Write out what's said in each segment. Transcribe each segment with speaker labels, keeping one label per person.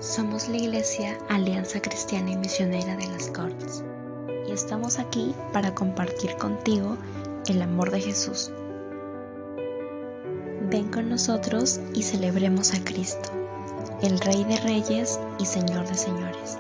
Speaker 1: Somos la Iglesia Alianza Cristiana y Misionera de las Cortes y estamos aquí para compartir contigo el amor de Jesús. Ven con nosotros y celebremos a Cristo, el Rey de Reyes y Señor de Señores.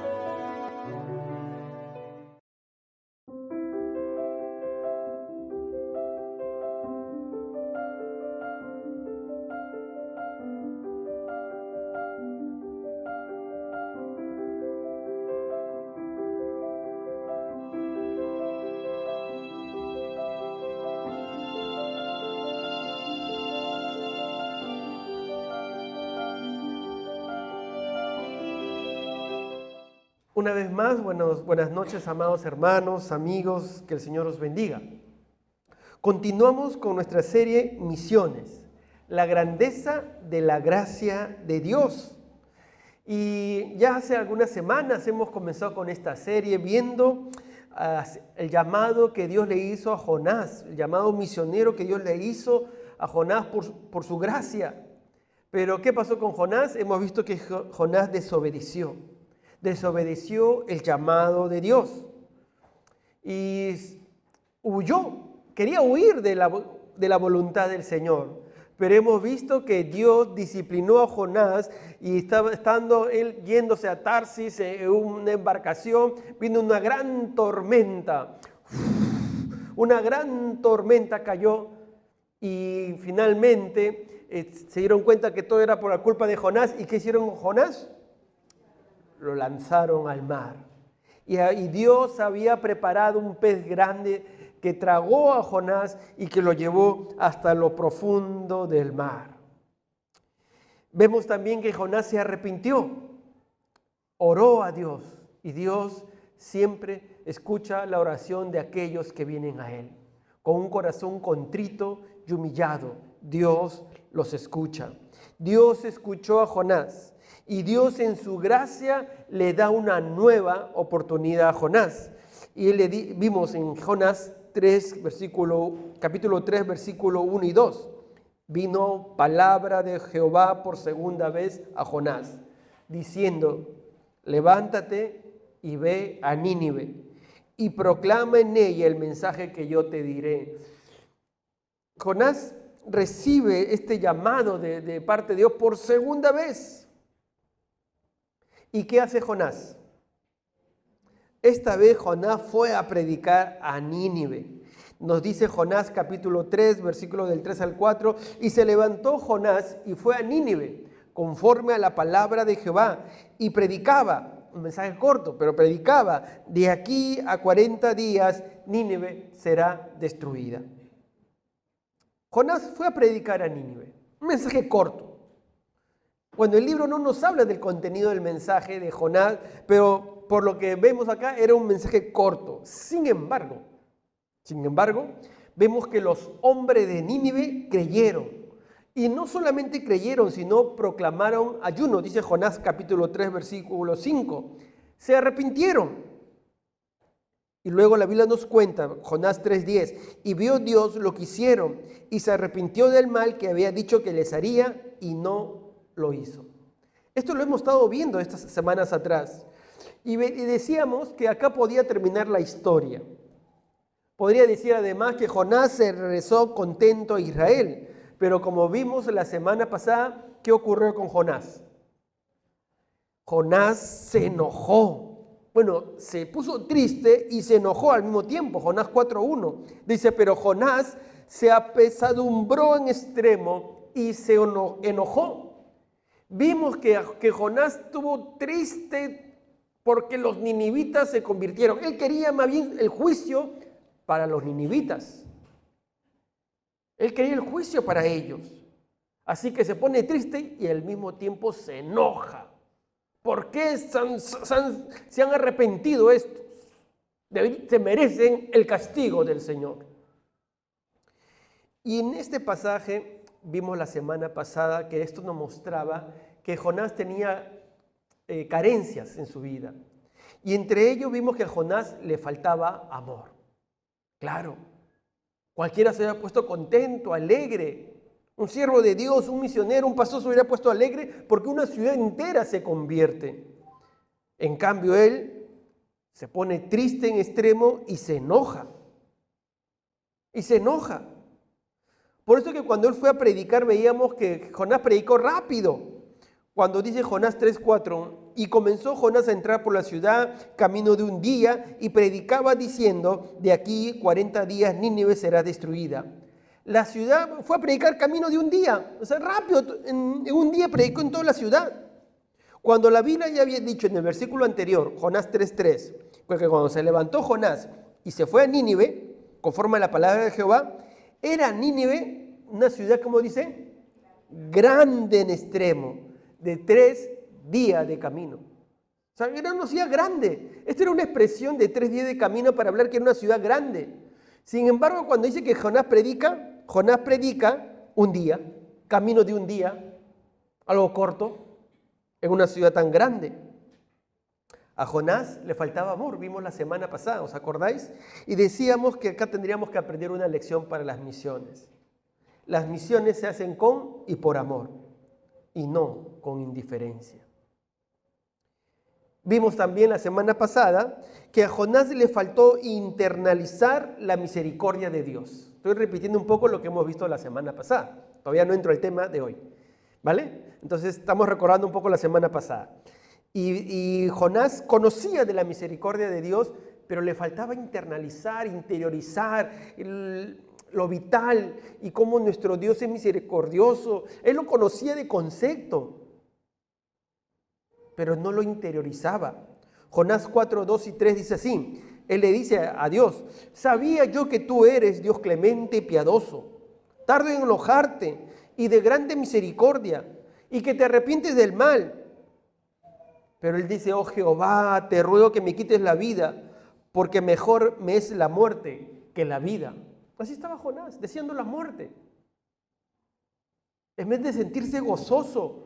Speaker 2: Una vez más, buenas noches, amados hermanos, amigos, que el Señor os bendiga. Continuamos con nuestra serie Misiones, la grandeza de la gracia de Dios. Y ya hace algunas semanas hemos comenzado con esta serie viendo el llamado que Dios le hizo a Jonás, el llamado misionero que Dios le hizo a Jonás por su gracia. Pero ¿qué pasó con Jonás? Hemos visto que Jonás desobedeció el llamado de Dios y quería huir de la voluntad del Señor. Pero hemos visto que Dios disciplinó a Jonás y estando él yéndose a Tarsis en una embarcación, vino una gran tormenta. Una gran tormenta cayó y finalmente se dieron cuenta que todo era por la culpa de Jonás. ¿Y qué hicieron con Jonás? Lo lanzaron al mar. Y Dios había preparado un pez grande que tragó a Jonás y que lo llevó hasta lo profundo del mar. Vemos también que Jonás se arrepintió, oró a Dios y Dios siempre escucha la oración de aquellos que vienen a Él. Con un corazón contrito y humillado, Dios los escucha. Dios escuchó a Jonás. Y Dios en su gracia le da una nueva oportunidad a Jonás. Y vimos en Jonás capítulo 3, versículo 1 y 2. Vino palabra de Jehová por segunda vez a Jonás, diciendo: levántate y ve a Nínive, y proclama en ella el mensaje que yo te diré. Jonás recibe este llamado de parte de Dios por segunda vez. ¿Y qué hace Jonás? Esta vez Jonás fue a predicar a Nínive. Nos dice Jonás capítulo 3, versículos del 3 al 4. Y se levantó Jonás y fue a Nínive, conforme a la palabra de Jehová, y predicaba, un mensaje corto, pero predicaba: de aquí a 40 días Nínive será destruida. Jonás fue a predicar a Nínive, un mensaje corto. Bueno, el libro no nos habla del contenido del mensaje de Jonás, pero por lo que vemos acá era un mensaje corto. Sin embargo, vemos que los hombres de Nínive creyeron. Y no solamente creyeron, sino proclamaron ayuno. Dice Jonás capítulo 3, versículo 5. Se arrepintieron. Y luego la Biblia nos cuenta, Jonás 3:10, y vio Dios lo que hicieron, y se arrepintió del mal que había dicho que les haría, y no lo hizo. Esto lo hemos estado viendo estas semanas atrás. Y decíamos que acá podía terminar la historia. Podría decir además que Jonás se regresó contento a Israel. Pero como vimos la semana pasada, ¿qué ocurrió con Jonás? Jonás se enojó. Bueno, se puso triste y se enojó al mismo tiempo. Jonás 4:1 dice: pero Jonás se apesadumbró en extremo y se enojó. Vimos que Jonás estuvo triste porque los ninivitas se convirtieron. Él quería más bien el juicio para los ninivitas. Él quería el juicio para ellos. Así que se pone triste y al mismo tiempo se enoja. ¿Por qué se han arrepentido estos? Se merecen el castigo del Señor. Y en este pasaje vimos la semana pasada que esto nos mostraba que Jonás tenía carencias en su vida. Y entre ellos vimos que a Jonás le faltaba amor. Claro, cualquiera se había puesto contento, alegre, Un siervo de Dios, un misionero, un pastor se hubiera puesto alegre porque una ciudad entera se convierte. En cambio, él se pone triste en extremo y se enoja. Y se enoja. Por eso que cuando él fue a predicar veíamos que Jonás predicó rápido. Cuando dice Jonás 3:4, y comenzó Jonás a entrar por la ciudad camino de un día y predicaba diciendo, de aquí 40 días Nínive será destruida. La ciudad fue a predicar camino de un día, o sea, rápido, en un día predicó en toda la ciudad. Cuando la Biblia ya había dicho en el versículo anterior, Jonás 3:3, porque cuando se levantó Jonás y se fue a Nínive, conforme a la palabra de Jehová, era Nínive una ciudad, como dice, grande en extremo, de 3 días de camino. O sea, era una ciudad grande. Esta era una expresión de 3 días de camino para hablar que era una ciudad grande. Sin embargo, cuando dice que Jonás predica un día, camino de un día, algo corto, en una ciudad tan grande. A Jonás le faltaba amor, vimos la semana pasada, ¿os acordáis? Y decíamos que acá tendríamos que aprender una lección para las misiones. Las misiones se hacen con y por amor, y no con indiferencia. Vimos también la semana pasada que a Jonás le faltó internalizar la misericordia de Dios. Estoy repitiendo un poco lo que hemos visto la semana pasada. Todavía no entro al tema de hoy, ¿vale? Entonces estamos recordando un poco la semana pasada. Y Jonás conocía de la misericordia de Dios, pero le faltaba internalizar, interiorizar lo vital y cómo nuestro Dios es misericordioso. Él lo conocía de concepto, pero no lo interiorizaba. Jonás 4, 2 y 3 dice así, él le dice a Dios, sabía yo que tú eres Dios clemente y piadoso, tardo en enojarte y de grande misericordia, y que te arrepientes del mal. Pero él dice, oh Jehová, te ruego que me quites la vida, porque mejor me es la muerte que la vida. Así estaba Jonás, deseando la muerte. En vez de sentirse gozoso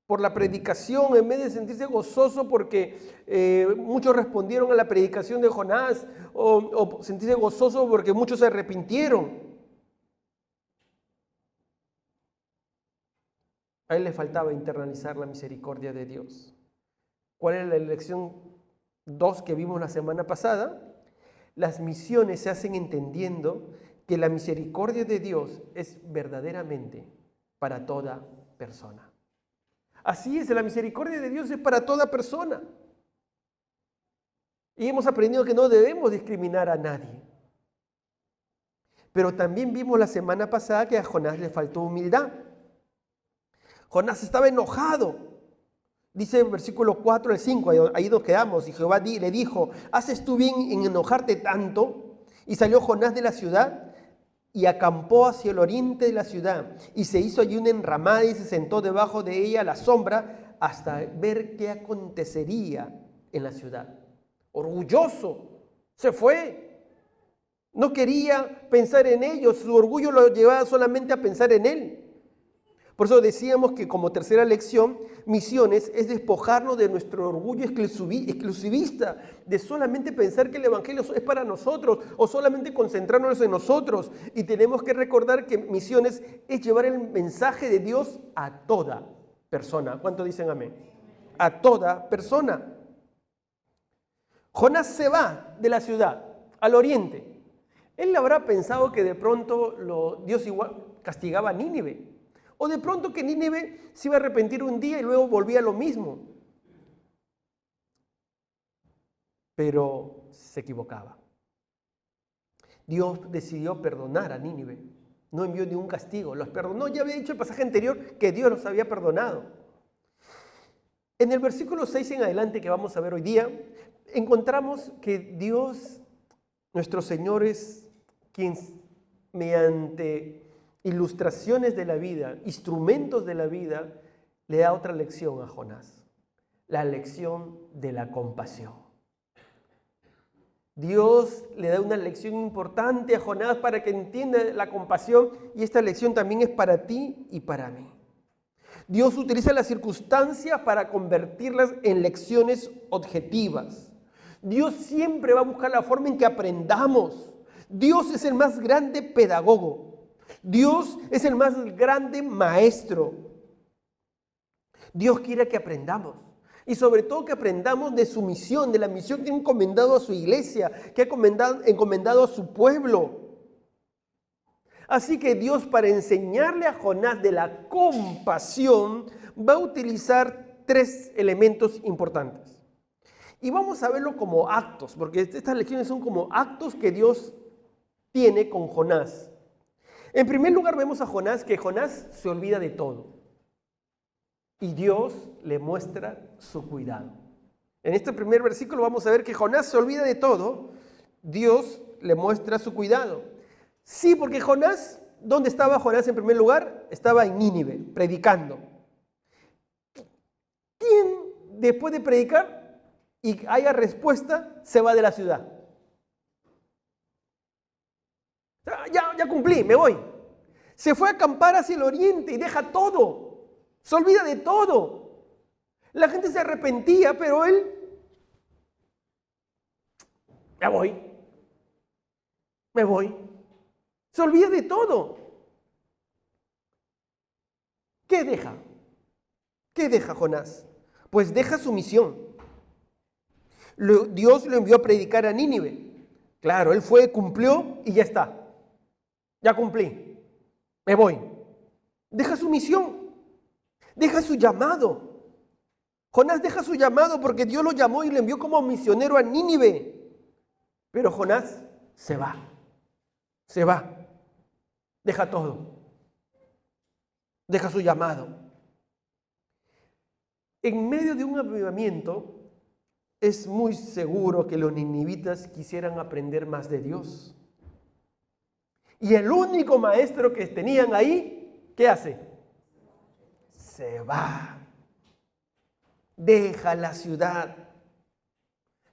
Speaker 2: por la predicación, en vez de sentirse gozoso porque muchos respondieron a la predicación de Jonás, o sentirse gozoso porque muchos se arrepintieron. A él le faltaba internalizar la misericordia de Dios. ¿Cuál es la lección 2 que vimos la semana pasada? Las misiones se hacen entendiendo que la misericordia de Dios es verdaderamente para toda persona. Así es, la misericordia de Dios es para toda persona. Y hemos aprendido que no debemos discriminar a nadie. Pero también vimos la semana pasada que a Jonás le faltó humildad. Jonás estaba enojado. Dice el versículo 4 al 5, ahí nos quedamos. Y Jehová le dijo, ¿haces tú bien en enojarte tanto? Y salió Jonás de la ciudad y acampó hacia el oriente de la ciudad. Y se hizo allí una enramada y se sentó debajo de ella a la sombra hasta ver qué acontecería en la ciudad. Orgulloso, se fue. No quería pensar en ellos, su orgullo lo llevaba solamente a pensar en él. Por eso decíamos que como tercera lección, misiones es despojarnos de nuestro orgullo exclusivista, de solamente pensar que el evangelio es para nosotros o solamente concentrarnos en nosotros. Y tenemos que recordar que misiones es llevar el mensaje de Dios a toda persona. ¿Cuánto dicen amén? A toda persona. Jonás se va de la ciudad al oriente. Él habrá pensado que de pronto Dios igual castigaba a Nínive. O de pronto que Nínive se iba a arrepentir un día y luego volvía a lo mismo. Pero se equivocaba. Dios decidió perdonar a Nínive. No envió ningún castigo, los perdonó. Ya había dicho el pasaje anterior que Dios los había perdonado. En el versículo 6 en adelante que vamos a ver hoy día, encontramos que Dios, nuestro Señor, es quien mediante ilustraciones de la vida, instrumentos de la vida, le da otra lección a Jonás, la lección de la compasión. Dios le da una lección importante a Jonás para que entienda la compasión, y esta lección también es para ti y para mí. Dios utiliza las circunstancias para convertirlas en lecciones objetivas. Dios siempre va a buscar la forma en que aprendamos. Dios es el más grande pedagogo. Dios es el más grande maestro. Dios quiere que aprendamos. Y sobre todo que aprendamos de su misión, de la misión que ha encomendado a su iglesia, que ha encomendado a su pueblo. Así que Dios, para enseñarle a Jonás de la compasión, va a utilizar 3 elementos importantes. Y vamos a verlo como actos, porque estas lecciones son como actos que Dios tiene con Jonás. En primer lugar vemos a Jonás, que Jonás se olvida de todo. Y Dios le muestra su cuidado. En este primer versículo vamos a ver que Jonás se olvida de todo. Dios le muestra su cuidado. Sí, porque Jonás, ¿dónde estaba Jonás en primer lugar? Estaba en Nínive, predicando. ¿Quién, después de predicar y haya respuesta, se va de la ciudad? Ya cumplí, me voy. Se fue a acampar hacia el oriente y deja todo. Se olvida de todo. La gente se arrepentía, pero él, me voy. Se olvida de todo. ¿Qué deja? ¿Qué deja Jonás? Pues deja su misión. Dios lo envió a predicar a Nínive. Claro, él fue, cumplió y ya está. Ya cumplí. Me voy. Deja su misión. Deja su llamado. Jonás deja su llamado porque Dios lo llamó y lo envió como misionero a Nínive. Pero Jonás se va. Se va. Deja todo. Deja su llamado. En medio de un avivamiento, es muy seguro que los ninivitas quisieran aprender más de Dios. Y el único maestro que tenían ahí, ¿qué hace? Se va. Deja la ciudad.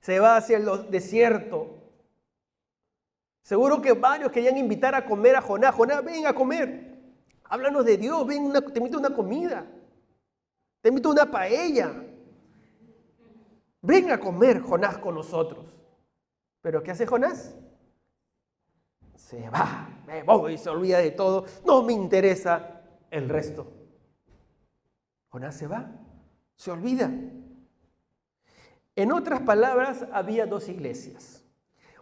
Speaker 2: Se va hacia el desierto. Seguro que varios querían invitar a comer a Jonás. Jonás, ven a comer. Háblanos de Dios. Ven, te invito a una comida. Te invito a una paella. Ven a comer, Jonás, con nosotros. ¿Pero qué hace Jonás? Se va. Me voy, se olvida de todo. No me interesa el resto. Jonás se va. Se olvida. En otras palabras, había 2 iglesias.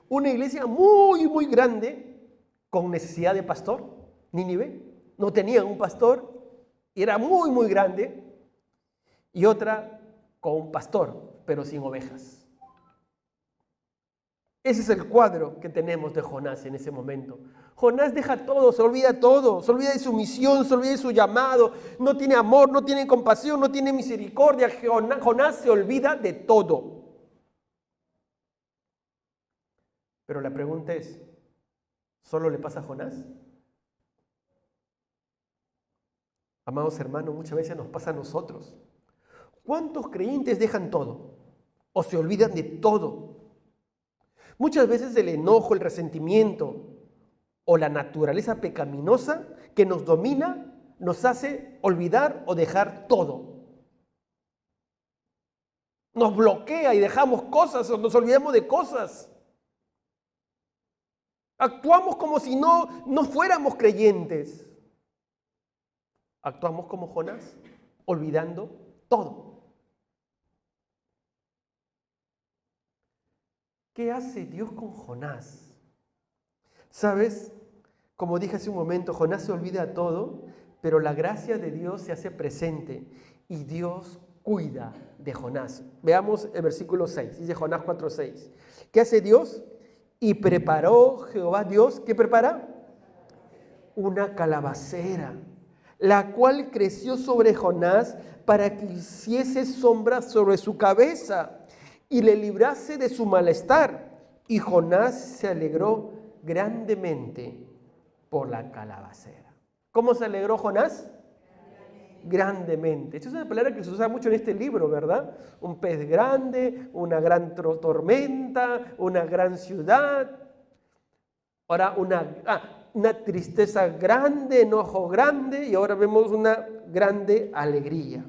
Speaker 2: Una iglesia muy, muy grande, con necesidad de pastor, Nínive. No tenían un pastor, era muy, muy grande. Y otra con un pastor, pero sin ovejas. Ese es el cuadro que tenemos de Jonás en ese momento. Jonás deja todo, se olvida de su misión, se olvida de su llamado, no tiene amor, no tiene compasión, no tiene misericordia. Jonás se olvida de todo. Pero la pregunta es, ¿solo le pasa a Jonás? Amados hermanos, muchas veces nos pasa a nosotros. ¿Cuántos creyentes dejan todo? ¿O se olvidan de todo? Muchas veces el enojo, el resentimiento o la naturaleza pecaminosa que nos domina nos hace olvidar o dejar todo. Nos bloquea y dejamos cosas o nos olvidamos de cosas. Actuamos como si no fuéramos creyentes. Actuamos como Jonás, olvidando todo. ¿Qué hace Dios con Jonás? ¿Sabes? Como dije hace un momento, Jonás se olvida de todo, pero la gracia de Dios se hace presente y Dios cuida de Jonás. Veamos el versículo 6, dice Jonás 4:6. ¿Qué hace Dios? Y preparó Jehová Dios, ¿qué prepara? Una calabacera, la cual creció sobre Jonás para que hiciese sombra sobre su cabeza y le librase de su malestar. Y Jonás se alegró grandemente por la calabacera. ¿Cómo se alegró Jonás? Grandemente. Esta es una palabra que se usa mucho en este libro, ¿verdad? Un pez grande, una gran tormenta, una gran ciudad. Ahora una tristeza grande, enojo grande, y ahora vemos una grande alegría.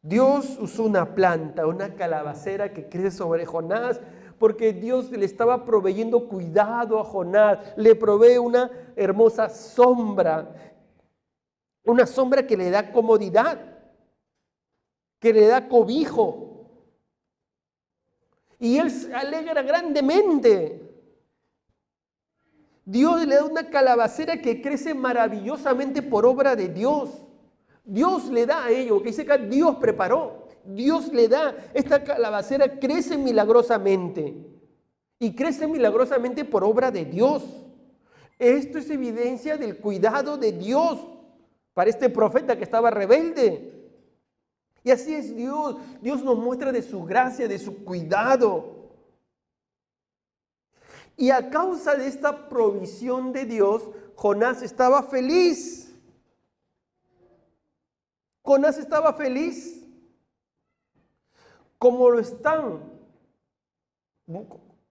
Speaker 2: Dios usó una planta, una calabacera que crece sobre Jonás porque Dios le estaba proveyendo cuidado a Jonás, le provee una hermosa sombra, una sombra que le da comodidad, que le da cobijo. Y él se alegra grandemente. Dios le da una calabacera que crece maravillosamente por obra de Dios. Dios le da a ello, que dice acá, Dios preparó. Dios le da, esta calabacera crece milagrosamente. Y crece milagrosamente por obra de Dios. Esto es evidencia del cuidado de Dios para este profeta que estaba rebelde. Y así es Dios. Dios nos muestra de su gracia, de su cuidado. Y a causa de esta provisión de Dios, Jonás estaba feliz. Jonás estaba feliz. Como lo están.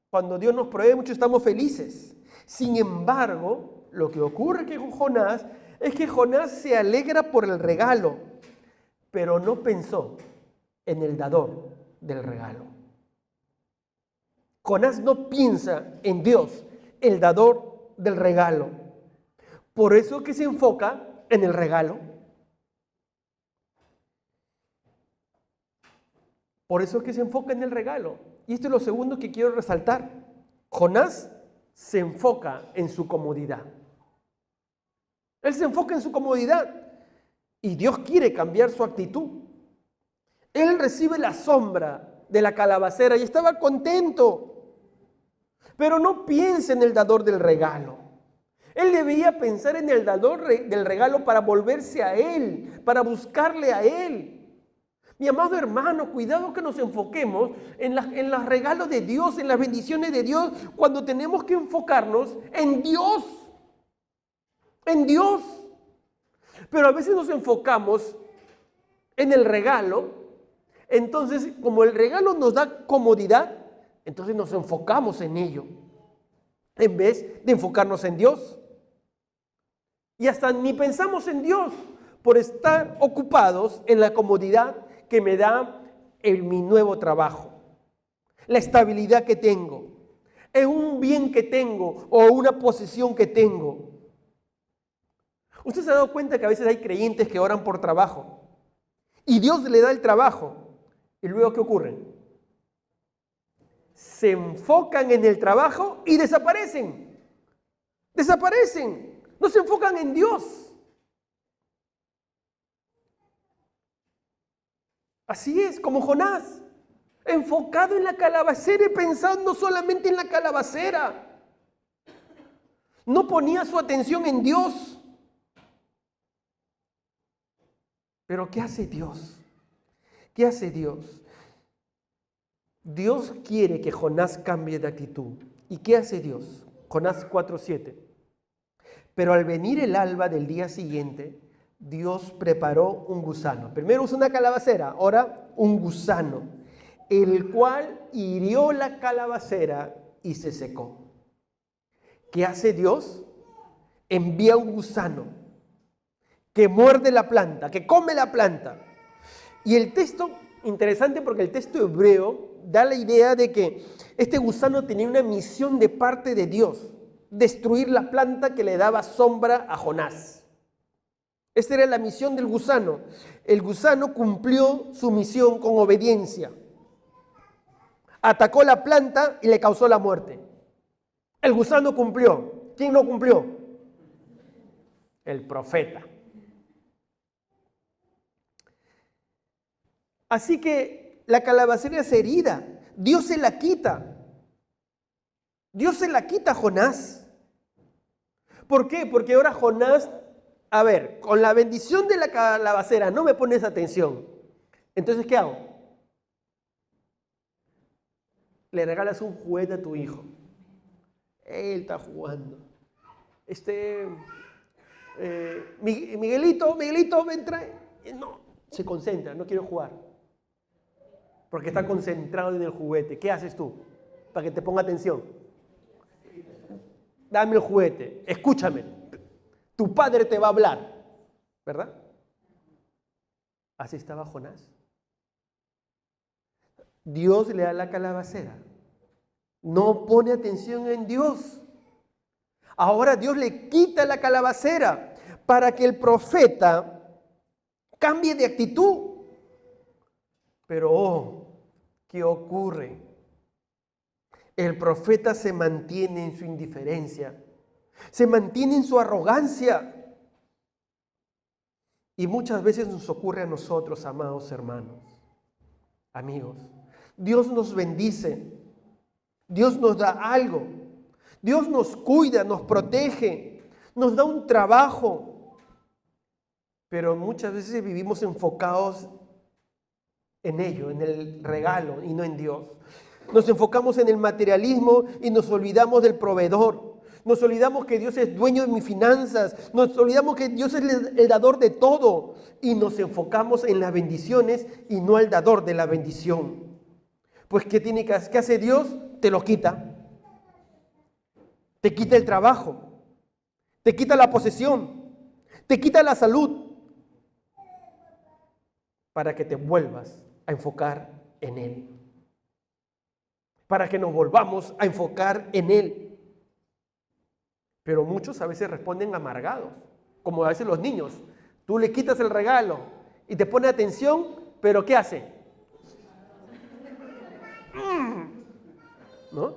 Speaker 2: Cuando Dios nos provee mucho estamos felices. Sin embargo, lo que ocurre con Jonás es que Jonás se alegra por el regalo, pero no pensó en el dador del regalo. Jonás no piensa en Dios, el dador del regalo. Por eso que se enfoca en el regalo. Por eso que se enfoca en el regalo. Y esto es lo segundo que quiero resaltar. Jonás se enfoca en su comodidad. Él se enfoca en su comodidad. Y Dios quiere cambiar su actitud. Él recibe la sombra de la calabacera y estaba contento. Pero no piense en el dador del regalo. Él debía pensar en el dador del regalo para volverse a Él, para buscarle a Él. Mi amado hermano, cuidado que nos enfoquemos en los regalos de Dios, en las bendiciones de Dios, cuando tenemos que enfocarnos en Dios. En Dios. Pero a veces nos enfocamos en el regalo. Entonces, como el regalo nos da comodidad, entonces nos enfocamos en ello, en vez de enfocarnos en Dios. Y hasta ni pensamos en Dios por estar ocupados en la comodidad que me da mi nuevo trabajo, la estabilidad que tengo, en un bien que tengo o una posesión que tengo. ¿Usted se ha dado cuenta que a veces hay creyentes que oran por trabajo y Dios le da el trabajo y luego ¿qué ocurre? Se enfocan en el trabajo y desaparecen. Desaparecen. No se enfocan en Dios. Así es, como Jonás, enfocado en la calabacera y pensando solamente en la calabacera. No ponía su atención en Dios. Pero ¿qué hace Dios? ¿Qué hace Dios? Dios quiere que Jonás cambie de actitud. ¿Y qué hace Dios? Jonás 4:7. Pero al venir el alba del día siguiente, Dios preparó un gusano. Primero usó una calabacera, ahora un gusano, el cual hirió la calabacera y se secó. ¿Qué hace Dios? Envía un gusano que muerde la planta, que come la planta. Y el texto, interesante porque el texto hebreo da la idea de que este gusano tenía una misión de parte de Dios, destruir la planta que le daba sombra a Jonás. Esta era la misión del gusano. El gusano cumplió su misión con obediencia. Atacó la planta y le causó la muerte. El gusano cumplió. ¿Quién no cumplió? El profeta. Así que la calabacera es herida. Dios se la quita. Dios se la quita a Jonás. ¿Por qué? Porque ahora Jonás, a ver, con la bendición de la calabacera no me pones atención. Entonces, ¿qué hago? Le regalas un juguete a tu hijo. Él está jugando. Miguelito, ven, trae. No, se concentra, no quiere jugar. Porque está concentrado en el juguete. ¿Qué haces tú? Para que te ponga atención. Dame el juguete, escúchame. Tu padre te va a hablar. ¿Verdad? Así estaba Jonás. Dios le da la calabacera No pone atención en Dios. Ahora Dios le quita la calabacera para que el profeta cambie de actitud. Pero, ¿qué ocurre? El profeta se mantiene en su indiferencia, se mantiene en su arrogancia. Y muchas veces nos ocurre a nosotros, amados hermanos, amigos. Dios nos bendice, Dios nos da algo, Dios nos cuida, nos protege, nos da un trabajo. Pero muchas veces vivimos enfocados en ello, en el regalo y no en Dios. Nos enfocamos en el materialismo y nos olvidamos del proveedor. Nos olvidamos que Dios es dueño de mis finanzas. Nos olvidamos que Dios es el dador de todo. Y nos enfocamos en las bendiciones y no el dador de la bendición. Pues ¿qué hace Dios? Te lo quita. Te quita el trabajo. Te quita la posesión. Te quita la salud. Para que te vuelvas a enfocar en Él. Para que nos volvamos a enfocar en Él. Pero muchos a veces responden amargados, como a veces los niños. Tú le quitas el regalo y te pone atención, pero ¿qué hace? ¿No?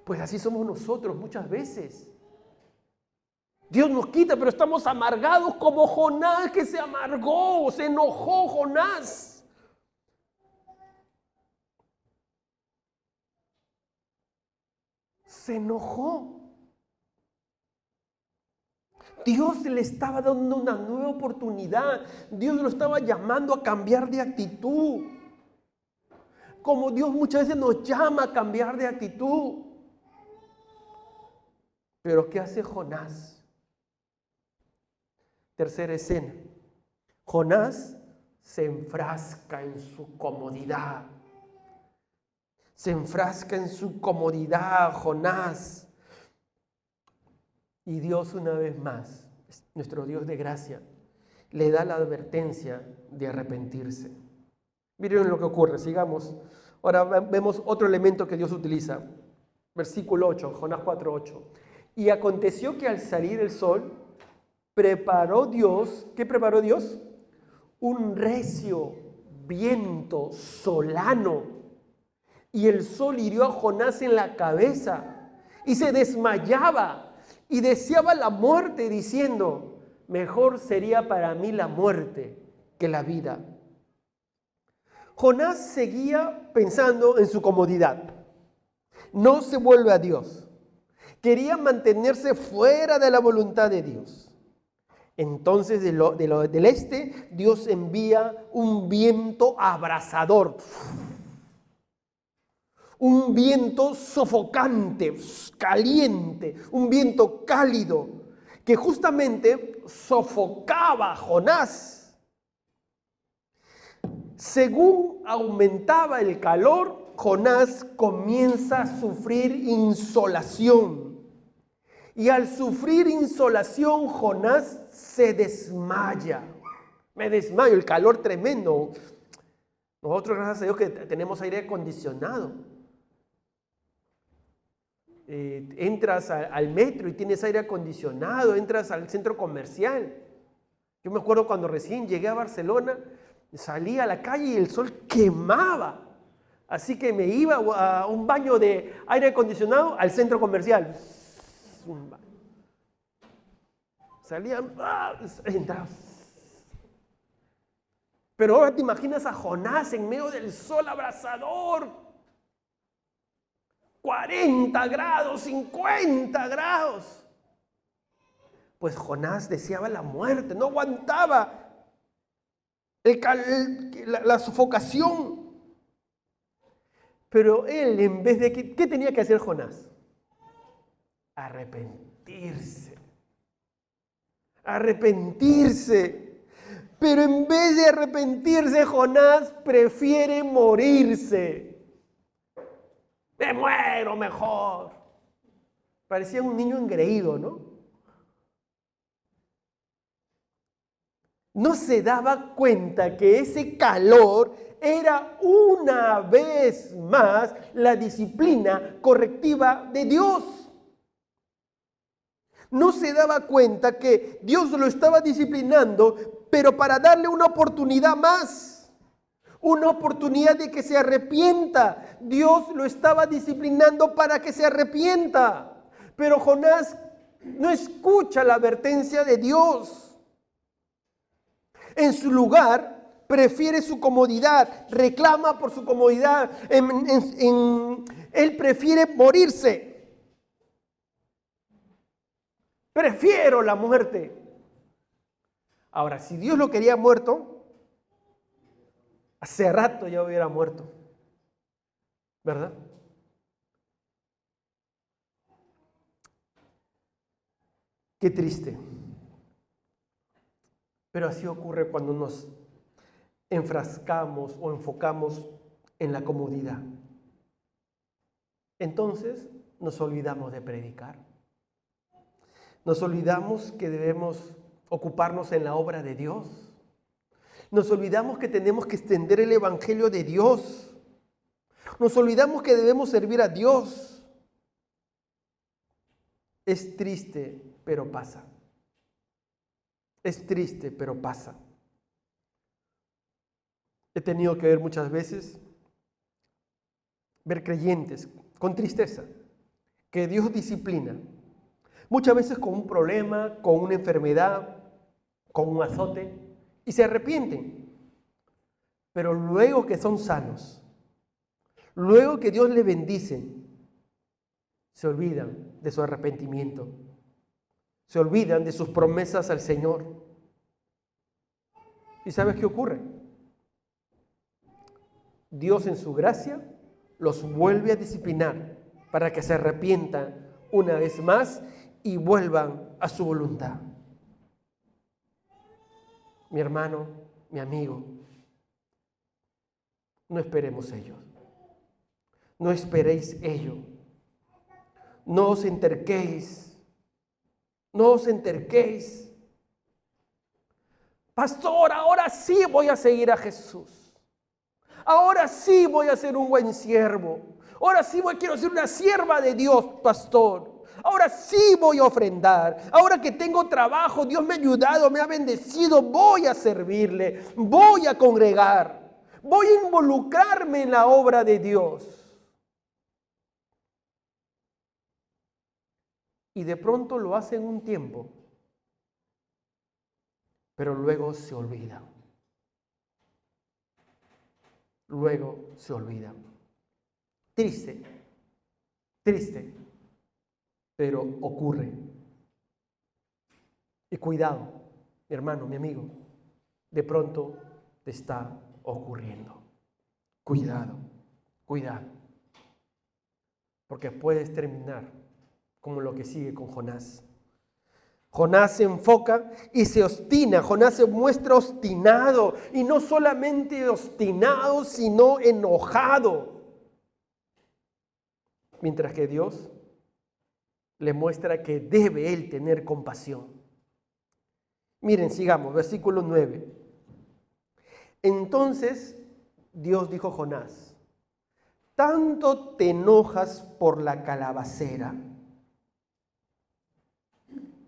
Speaker 2: Pues así somos nosotros muchas veces. Dios nos quita, pero estamos amargados como Jonás, que se amargó, se enojó Jonás. Se enojó. Dios le estaba dando una nueva oportunidad. Dios lo estaba llamando a cambiar de actitud. Como Dios muchas veces nos llama a cambiar de actitud. Pero ¿qué hace Jonás? Tercera escena. Jonás se enfrasca en su comodidad. Se enfrasca en su comodidad, Jonás. Y Dios una vez más, nuestro Dios de gracia, le da la advertencia de arrepentirse. Miren lo que ocurre, sigamos. Ahora vemos otro elemento que Dios utiliza. Versículo 8, Jonás 4:8. Y aconteció que al salir el sol, preparó Dios, ¿qué preparó Dios? Un recio viento solano. Y el sol hirió a Jonás en la cabeza y se desmayaba y deseaba la muerte, diciendo: mejor sería para mí la muerte que la vida. Jonás seguía pensando en su comodidad. No se vuelve a Dios. Quería mantenerse fuera de la voluntad de Dios. Entonces del este Dios envía un viento abrasador. Un viento sofocante, caliente, un viento cálido, que justamente sofocaba a Jonás. Según aumentaba el calor, Jonás comienza a sufrir insolación. Y al sufrir insolación, Jonás se desmaya. Me desmayo, el calor tremendo. Nosotros, gracias a Dios, que tenemos aire acondicionado. Entras al metro y tienes aire acondicionado, entras al centro comercial. Yo me acuerdo cuando recién llegué a Barcelona, salí a la calle y el sol quemaba. Así que me iba a un baño de aire acondicionado al centro comercial. Salía, entraba. Pero ahora te imaginas a Jonás en medio del sol abrasador. 40 grados, 50 grados. Pues Jonás deseaba la muerte, no aguantaba la sofocación. Pero él, en vez de ¿qué tenía que hacer Jonás? Arrepentirse. Arrepentirse. Pero en vez de arrepentirse, Jonás prefiere morirse. Me muero mejor. Parecía un niño engreído, ¿no? No se daba cuenta que ese calor era una vez más la disciplina correctiva de Dios. No se daba cuenta que Dios lo estaba disciplinando, pero para darle una oportunidad más, una oportunidad de que se arrepienta. Dios lo estaba disciplinando para que se arrepienta, pero Jonás no escucha la advertencia de Dios. En su lugar, prefiere su comodidad, reclama por su comodidad. Él prefiere morirse. Prefiero la muerte. Ahora, si Dios lo quería muerto, hace rato ya hubiera muerto, ¿verdad? Qué triste. Pero así ocurre cuando nos enfrascamos o enfocamos en la comodidad. Entonces nos olvidamos de predicar. Nos olvidamos que debemos ocuparnos en la obra de Dios. Nos olvidamos que tenemos que extender el evangelio de Dios. Nos olvidamos que debemos servir a Dios. Es triste, pero pasa. Es triste, pero pasa. He tenido que ver muchas veces, ver creyentes con tristeza, que Dios disciplina. Muchas veces con un problema, con una enfermedad, con un azote, y se arrepienten. Pero luego que son sanos, luego que Dios les bendice, se olvidan de su arrepentimiento, se olvidan de sus promesas al Señor. ¿Y sabes qué ocurre? Dios en su gracia los vuelve a disciplinar para que se arrepientan una vez más y vuelvan a su voluntad. Mi hermano, mi amigo, no esperemos ello. No esperéis ello. No os enterquéis. No os enterquéis. Pastor, ahora sí voy a seguir a Jesús. Ahora sí voy a ser un buen siervo. Ahora sí quiero ser una sierva de Dios, pastor. Ahora sí voy a ofrendar. Ahora que tengo trabajo, Dios me ha ayudado, me ha bendecido. Voy a servirle, voy a congregar, voy a involucrarme en la obra de Dios. Y de pronto lo hacen un tiempo, pero luego se olvidan. Luego se olvidan. Triste, triste. Pero ocurre. Y cuidado, mi hermano, mi amigo, de pronto te está ocurriendo. Cuidado, cuidado. Porque puedes terminar como lo que sigue con Jonás. Jonás se enfoca y se obstina. Jonás se muestra obstinado. Y no solamente obstinado, sino enojado. Mientras que Dios le muestra que debe él tener compasión. Miren, sigamos, versículo 9. Entonces Dios dijo a Jonás: ¿tanto te enojas por la calabacera?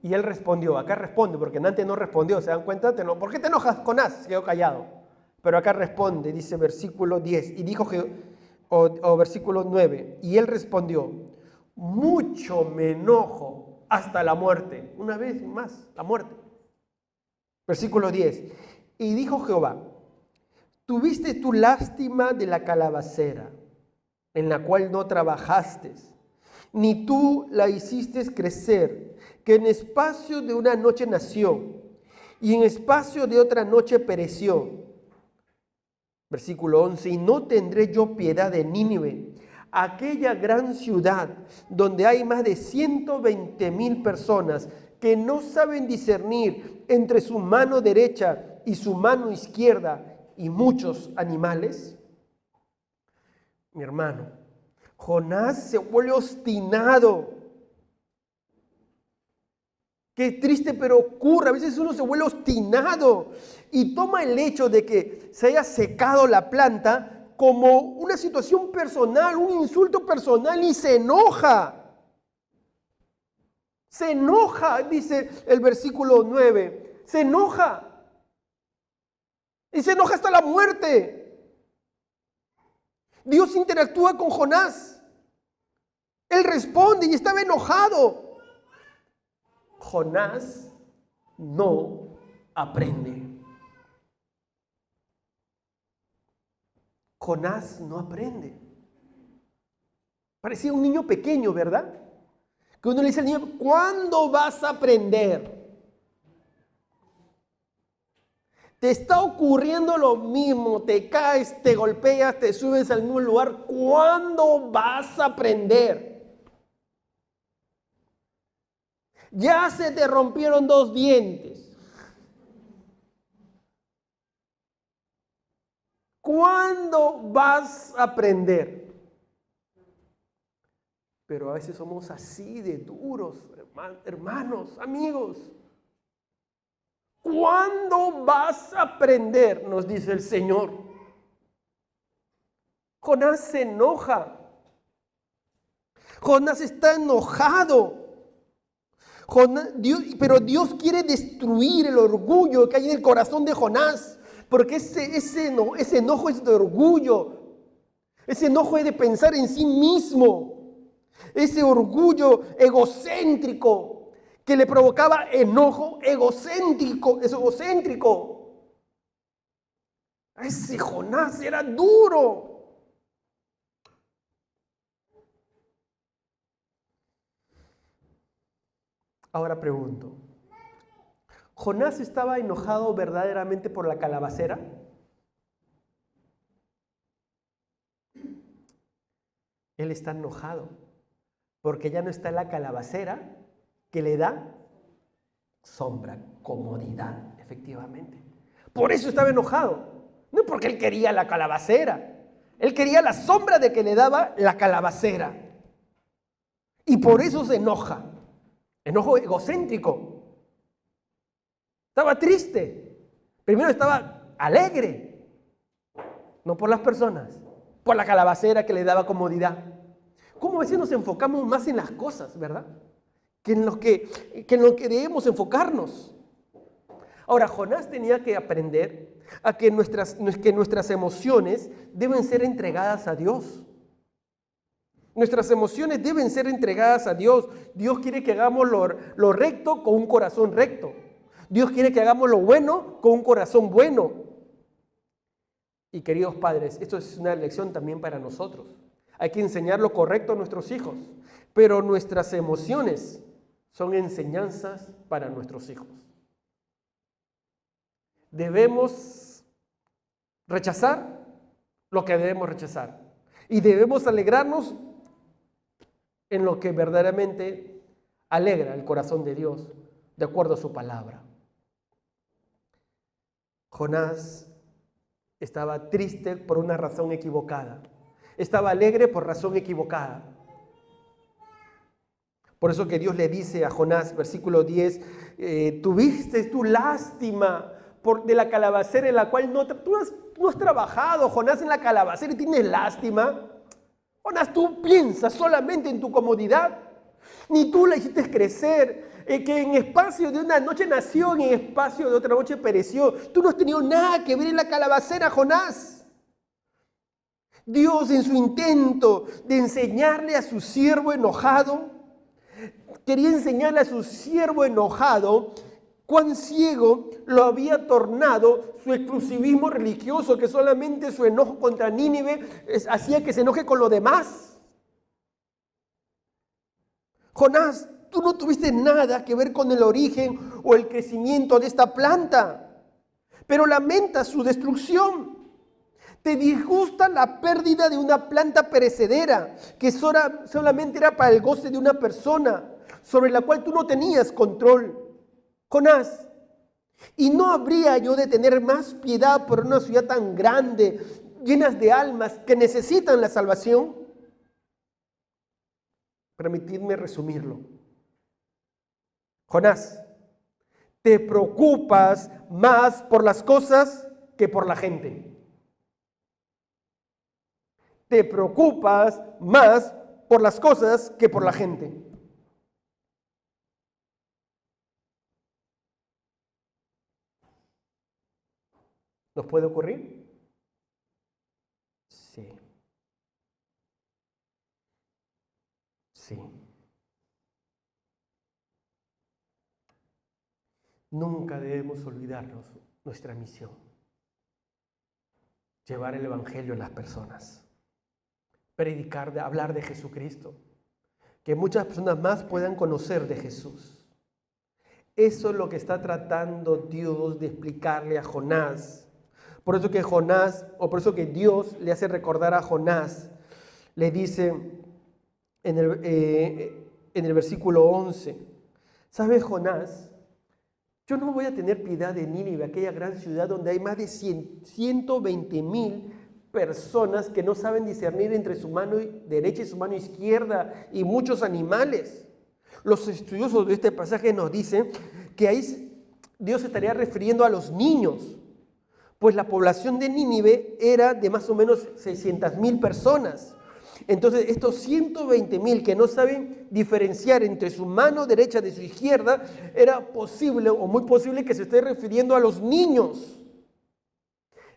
Speaker 2: Y él respondió, acá responde, porque antes no respondió, ¿se dan cuenta? ¿Por qué te enojas, Jonás? Se quedó callado. Pero acá responde, dice versículo 10, y dijo versículo 9, y él respondió: mucho me enojo hasta la muerte. Una vez más, la muerte. Versículo 10. Y dijo Jehová: tuviste tu lástima de la calabacera, en la cual no trabajaste, ni tú la hiciste crecer, que en espacio de una noche nació, y en espacio de otra noche pereció. Versículo 11. Y no tendré yo piedad de Nínive, aquella gran ciudad donde hay más de 120,000 personas que no saben discernir entre su mano derecha y su mano izquierda, y muchos animales. Mi hermano, Jonás se vuelve obstinado. Qué triste, pero ocurre. A veces uno se vuelve obstinado y toma el hecho de que se haya secado la planta como una situación personal, un insulto personal y se enoja. Se enoja, dice el versículo 9. Se enoja. Y se enoja hasta la muerte. Dios interactúa con Jonás. Él responde y estaba enojado. Jonás no aprende. Jonás no aprende. Parecía un niño pequeño, ¿verdad? Que uno le dice al niño, ¿cuándo vas a aprender? Te está ocurriendo lo mismo, te caes, te golpeas, te subes al mismo lugar. ¿Cuándo vas a aprender? Ya se te rompieron 2 dientes. ¿Cuándo vas a aprender? Pero a veces somos así de duros, hermanos, amigos. ¿Cuándo vas a aprender? Nos dice el Señor. Jonás se enoja. Jonás está enojado. Pero Dios quiere destruir el orgullo que hay en el corazón de Jonás. Porque ese enojo es de orgullo. Ese enojo es de pensar en sí mismo. Ese orgullo egocéntrico que le provocaba enojo egocéntrico. Es egocéntrico. Ese Jonás era duro. Ahora pregunto, ¿Jonás estaba enojado verdaderamente por la calabacera? Él está enojado porque ya no está la calabacera que le da sombra, comodidad, efectivamente. Por eso estaba enojado, no porque él quería la calabacera, él quería la sombra de que le daba la calabacera. Y por eso se enoja. Enojo egocéntrico. Estaba triste. Primero estaba alegre. No por las personas, por la calabacera que le daba comodidad. ¿Cómo a veces nos enfocamos más en las cosas, verdad? Que en lo que debemos enfocarnos. Ahora, Jonás tenía que aprender a que nuestras emociones deben ser entregadas a Dios. Nuestras emociones deben ser entregadas a Dios. Dios quiere que hagamos lo recto con un corazón recto. Dios quiere que hagamos lo bueno con un corazón bueno. Y queridos padres, esto es una lección también para nosotros. Hay que enseñar lo correcto a nuestros hijos, pero nuestras emociones son enseñanzas para nuestros hijos. Debemos rechazar lo que debemos rechazar y debemos alegrarnos en lo que verdaderamente alegra el corazón de Dios, de acuerdo a su palabra. Jonás estaba triste por una razón equivocada. Estaba alegre por razón equivocada. Por eso que Dios le dice a Jonás, versículo 10, tuviste tu lástima de la calabacera en la cual tú no has trabajado, Jonás, en la calabacera y tienes lástima. Jonás, tú piensas solamente en tu comodidad, ni tú la hiciste crecer, que en espacio de una noche nació, en espacio de otra noche pereció. Tú no has tenido nada que ver en la calabacera, Jonás. Dios, en su intento de enseñarle a su siervo enojado, quería enseñarle a su siervo enojado cuán ciego lo había tornado su exclusivismo religioso, que solamente su enojo contra Nínive hacía que se enoje con los demás. Jonás, tú no tuviste nada que ver con el origen o el crecimiento de esta planta, pero lamentas su destrucción. Te disgusta la pérdida de una planta perecedera que solamente era para el goce de una persona, sobre la cual tú no tenías control. Jonás, ¿y no habría yo de tener más piedad por una ciudad tan grande, llenas de almas que necesitan la salvación? Permitidme resumirlo. Jonás, Te preocupas más por las cosas que por la gente. Te preocupas más por las cosas que por la gente. ¿Nos puede ocurrir? Sí. Sí. Nunca debemos olvidarnos nuestra misión. Llevar el Evangelio a las personas. Predicar, hablar de Jesucristo. Que muchas personas más puedan conocer de Jesús. Eso es lo que está tratando Dios de explicarle a Jonás. Por eso que por eso que Dios le hace recordar a Jonás, le dice en el versículo 11, ¿sabes, Jonás? Yo no voy a tener piedad de Nínive, aquella gran ciudad donde hay más de 120,000 personas que no saben discernir entre su mano derecha y su mano izquierda y muchos animales. Los estudiosos de este pasaje nos dicen que ahí Dios se estaría refiriendo a los niños, pues la población de Nínive era de más o menos 600,000 personas. Entonces, estos 120,000 que no saben diferenciar entre su mano derecha de su izquierda, era posible o muy posible que se esté refiriendo a los niños.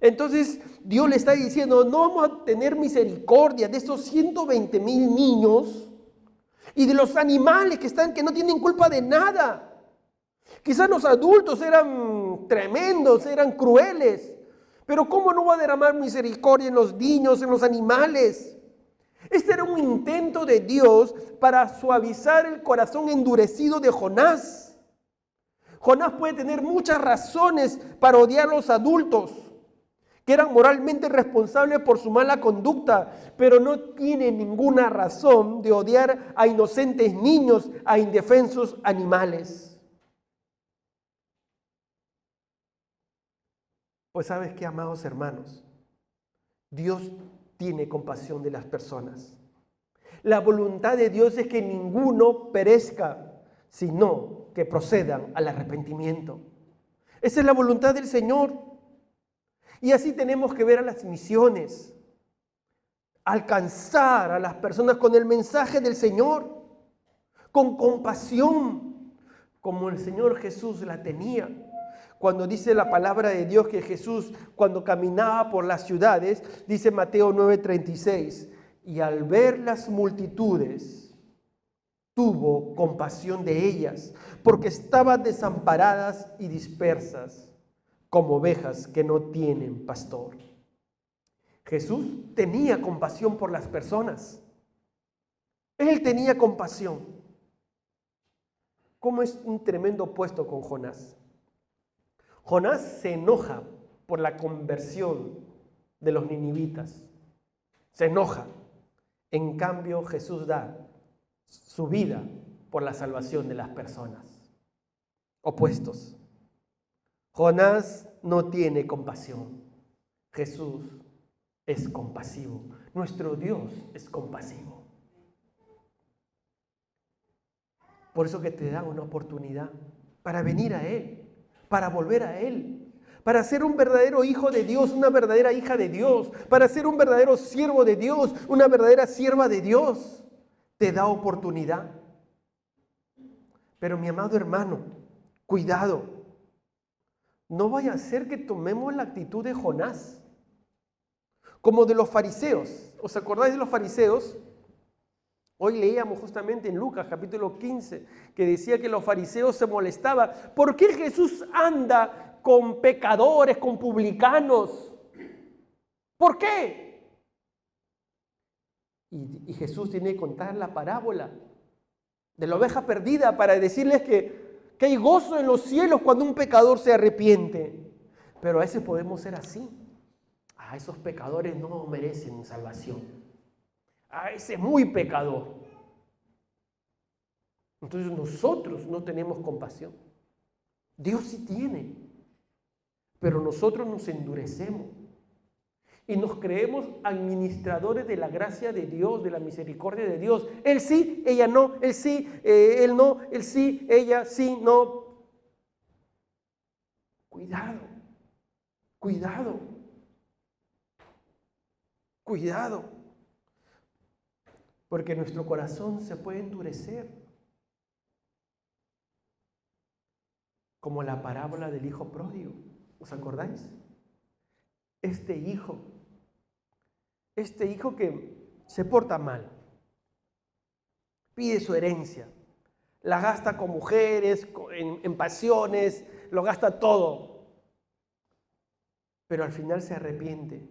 Speaker 2: Entonces, Dios le está diciendo, no vamos a tener misericordia de estos 120,000 niños y de los animales que no tienen culpa de nada. Quizás los adultos eran tremendos, eran crueles, pero ¿cómo no va a derramar misericordia en los niños, en los animales? Este era un intento de Dios para suavizar el corazón endurecido de Jonás. Jonás puede tener muchas razones para odiar a los adultos, que eran moralmente responsables por su mala conducta, pero no tiene ninguna razón de odiar a inocentes niños, a indefensos animales. Pues ¿sabes qué, amados hermanos? Dios tiene compasión de las personas. La voluntad de Dios es que ninguno perezca, sino que procedan al arrepentimiento. Esa es la voluntad del Señor. Y así tenemos que ver a las misiones, alcanzar a las personas con el mensaje del Señor, con compasión, como el Señor Jesús la tenía. Cuando dice la palabra de Dios que Jesús, cuando caminaba por las ciudades, dice Mateo 9:36, y al ver las multitudes, tuvo compasión de ellas, porque estaban desamparadas y dispersas, como ovejas que no tienen pastor. Jesús tenía compasión por las personas. Él tenía compasión. ¿Cómo es un tremendo opuesto con Jonás? Jonás se enoja por la conversión de los ninivitas. Se enoja. En cambio, Jesús da su vida por la salvación de las personas. Opuestos. Jonás no tiene compasión. Jesús es compasivo. Nuestro Dios es compasivo. Por eso que te da una oportunidad para venir a Él, para volver a Él, para ser un verdadero hijo de Dios, una verdadera hija de Dios, para ser un verdadero siervo de Dios, una verdadera sierva de Dios. Te da oportunidad. Pero mi amado hermano, cuidado. No vaya a ser que tomemos la actitud de Jonás, como de los fariseos. ¿Os acordáis de los fariseos? Hoy leíamos justamente en Lucas capítulo 15 que decía que los fariseos se molestaban. ¿Por qué Jesús anda con pecadores, con publicanos? ¿Por qué? Y Jesús tiene que contar la parábola de la oveja perdida para decirles que hay gozo en los cielos cuando un pecador se arrepiente. Pero a veces podemos ser así. Esos pecadores no merecen salvación. Ese es muy pecador. Entonces nosotros no tenemos compasión. Dios sí tiene. Pero nosotros nos endurecemos. Y nos creemos administradores de la gracia de Dios, de la misericordia de Dios. Él sí, ella no. Él sí, él no. Él sí, ella sí, no. Cuidado, cuidado, cuidado, porque nuestro corazón se puede endurecer, como la parábola del hijo pródigo. ¿Os acordáis? Este hijo que se porta mal, pide su herencia, la gasta con mujeres, en pasiones, lo gasta todo, pero al final se arrepiente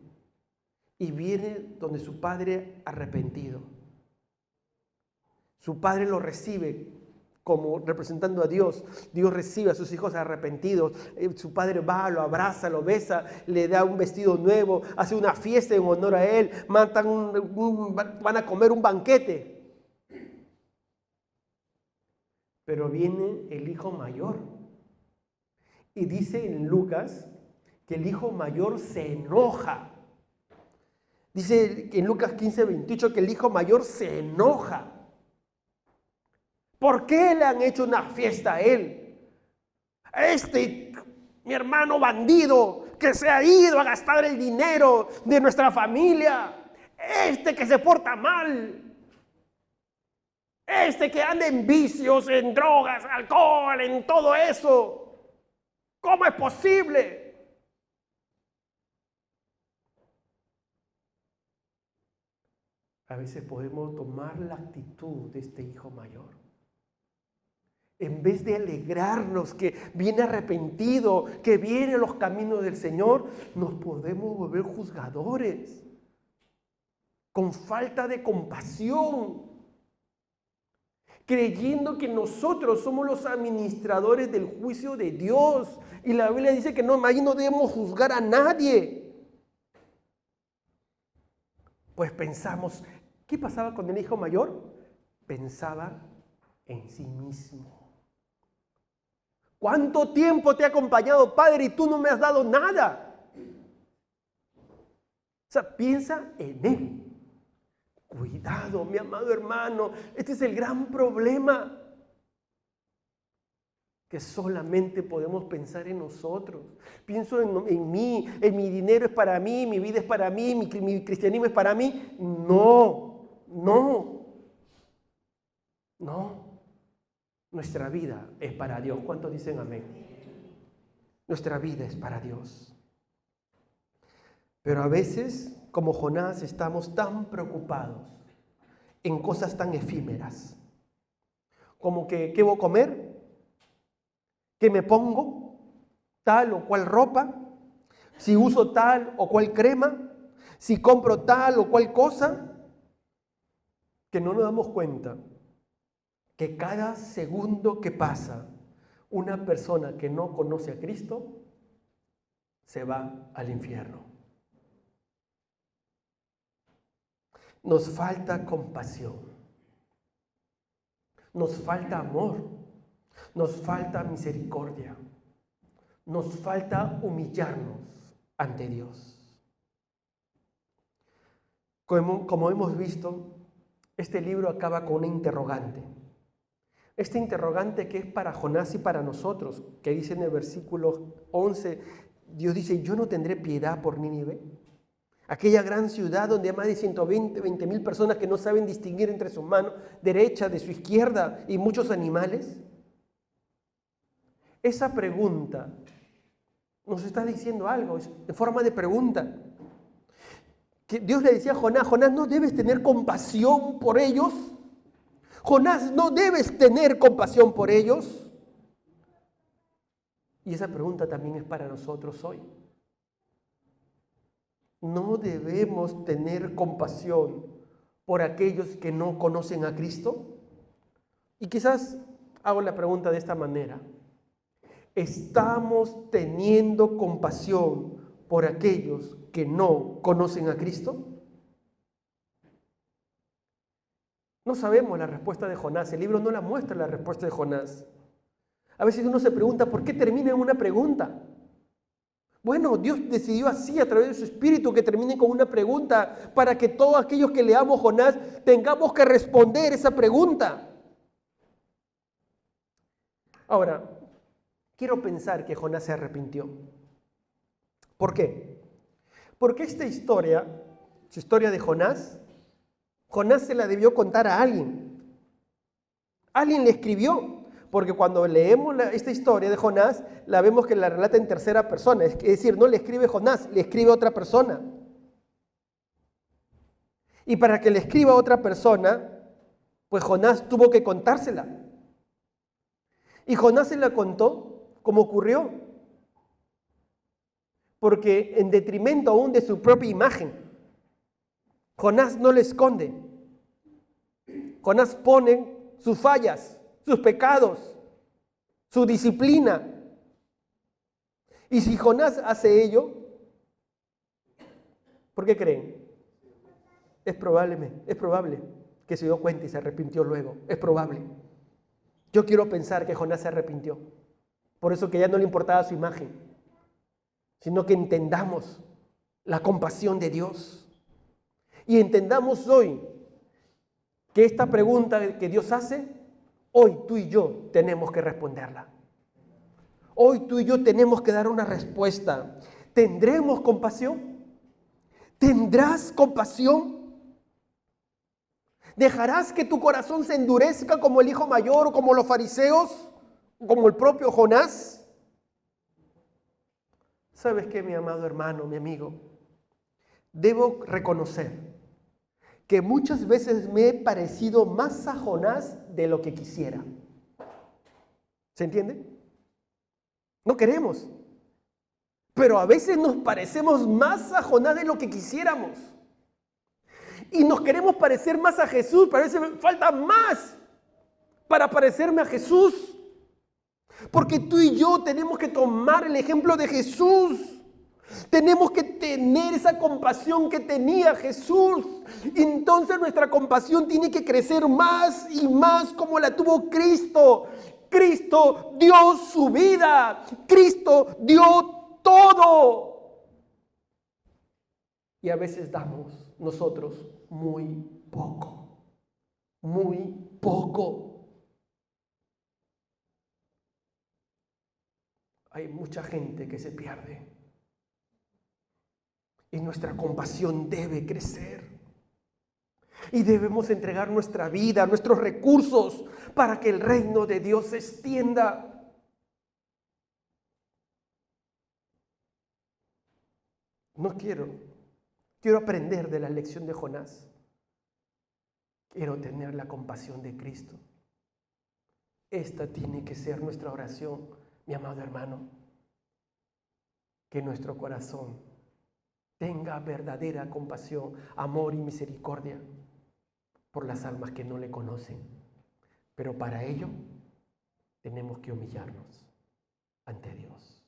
Speaker 2: y viene donde su padre arrepentido. Su padre lo recibe como representando a Dios. Dios recibe a sus hijos arrepentidos. Su padre va, lo abraza, lo besa, le da un vestido nuevo, hace una fiesta en honor a él, van a comer un banquete. Pero viene el hijo mayor. Y dice en Lucas que el hijo mayor se enoja. Dice en Lucas 15:28 que el hijo mayor se enoja. ¿Por qué le han hecho una fiesta a él? Mi hermano bandido, que se ha ido a gastar el dinero de nuestra familia. Que se porta mal. Que anda en vicios, en drogas, alcohol, en todo eso. ¿Cómo es posible? A veces podemos tomar la actitud de este hijo mayor. En vez de alegrarnos que viene arrepentido, que viene a los caminos del Señor, nos podemos volver juzgadores, con falta de compasión, creyendo que nosotros somos los administradores del juicio de Dios. Y la Biblia dice que ahí no debemos juzgar a nadie. Pues pensamos, ¿qué pasaba con el hijo mayor? Pensaba en sí mismo. ¿Cuánto tiempo te ha acompañado, Padre, y tú no me has dado nada? O sea, piensa en Él. Cuidado, mi amado hermano, este es el gran problema. Que solamente podemos pensar en nosotros. Pienso en mí, mi dinero es para mí, mi vida es para mí, mi cristianismo es para mí. No. Nuestra vida es para Dios. ¿Cuántos dicen amén? Nuestra vida es para Dios. Pero a veces, como Jonás, estamos tan preocupados en cosas tan efímeras. Como que, ¿qué voy a comer? ¿Qué me pongo? ¿Tal o cual ropa? ¿Si uso tal o cual crema? ¿Si compro tal o cual cosa? Que no nos damos cuenta que cada segundo que pasa, una persona que no conoce a Cristo se va al infierno. Nos falta compasión, nos falta amor, nos falta misericordia, nos falta humillarnos ante Dios. Como hemos visto, este libro acaba con una interrogante. Este interrogante que es para Jonás y para nosotros, que dice en el versículo 11, Dios dice, ¿yo no tendré piedad por Nínive? Aquella gran ciudad donde hay más de 120,000 personas que no saben distinguir entre su mano derecha de su izquierda y muchos animales. Esa pregunta nos está diciendo algo, en forma de pregunta. Que Dios le decía a Jonás, Jonás, ¿no debes tener compasión por ellos? Jonás, ¿no debes tener compasión por ellos? Y esa pregunta también es para nosotros hoy. ¿No debemos tener compasión por aquellos que no conocen a Cristo? Y quizás hago la pregunta de esta manera. ¿Estamos teniendo compasión por aquellos que no conocen a Cristo? No sabemos la respuesta de Jonás. El libro no la muestra la respuesta de Jonás. A veces uno se pregunta, ¿por qué termina en una pregunta? Bueno, Dios decidió así a través de su Espíritu que termine con una pregunta para que todos aquellos que leamos Jonás tengamos que responder esa pregunta. Ahora, quiero pensar que Jonás se arrepintió. ¿Por qué? Porque esta historia, su historia de Jonás se la debió contar a alguien. Alguien le escribió, porque cuando leemos esta historia de Jonás, la vemos que la relata en tercera persona. Es decir, no le escribe Jonás, le escribe otra persona. Y para que le escriba a otra persona, pues Jonás tuvo que contársela. Y Jonás se la contó como ocurrió. Porque en detrimento aún de su propia imagen, Jonás no le esconde. Jonás pone sus fallas, sus pecados, su disciplina. Y si Jonás hace ello, ¿por qué creen? Es probable que se dio cuenta y se arrepintió luego. Es probable. Yo quiero pensar que Jonás se arrepintió. Por eso que ya no le importaba su imagen, sino que entendamos la compasión de Dios. Y entendamos hoy que esta pregunta que Dios hace, hoy tú y yo tenemos que responderla. Hoy tú y yo tenemos que dar una respuesta. ¿Tendremos compasión? ¿Tendrás compasión? ¿Dejarás que tu corazón se endurezca como el hijo mayor o como los fariseos? ¿Como el propio Jonás? ¿Sabes qué, mi amado hermano, mi amigo? Debo reconocer que muchas veces me he parecido más a Jonás de lo que quisiera. ¿Se entiende? No queremos. Pero a veces nos parecemos más a Jonás de lo que quisiéramos. Y nos queremos parecer más a Jesús, pero a veces me falta más para parecerme a Jesús. Porque tú y yo tenemos que tomar el ejemplo de Jesús. Tenemos que tener esa compasión que tenía Jesús. Y entonces nuestra compasión tiene que crecer más y más como la tuvo Cristo. Cristo dio su vida. Cristo dio todo. Y a veces damos nosotros muy poco. Muy poco. Hay mucha gente que se pierde. Y nuestra compasión debe crecer. Y debemos entregar nuestra vida, nuestros recursos, para que el reino de Dios se extienda. No quiero aprender de la lección de Jonás. Quiero tener la compasión de Cristo. Esta tiene que ser nuestra oración, mi amado hermano. Que nuestro corazón tenga verdadera compasión, amor y misericordia por las almas que no le conocen. Pero para ello tenemos que humillarnos ante Dios.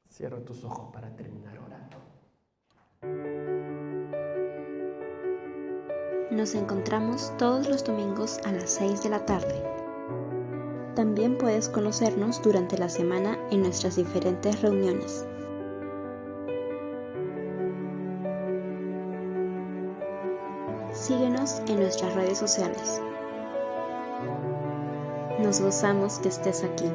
Speaker 2: Cierra tus ojos para terminar orando.
Speaker 1: Nos encontramos todos los domingos a las 6 de la tarde. También puedes conocernos durante la semana en nuestras diferentes reuniones. Síguenos en nuestras redes sociales. Nos gozamos que estés aquí.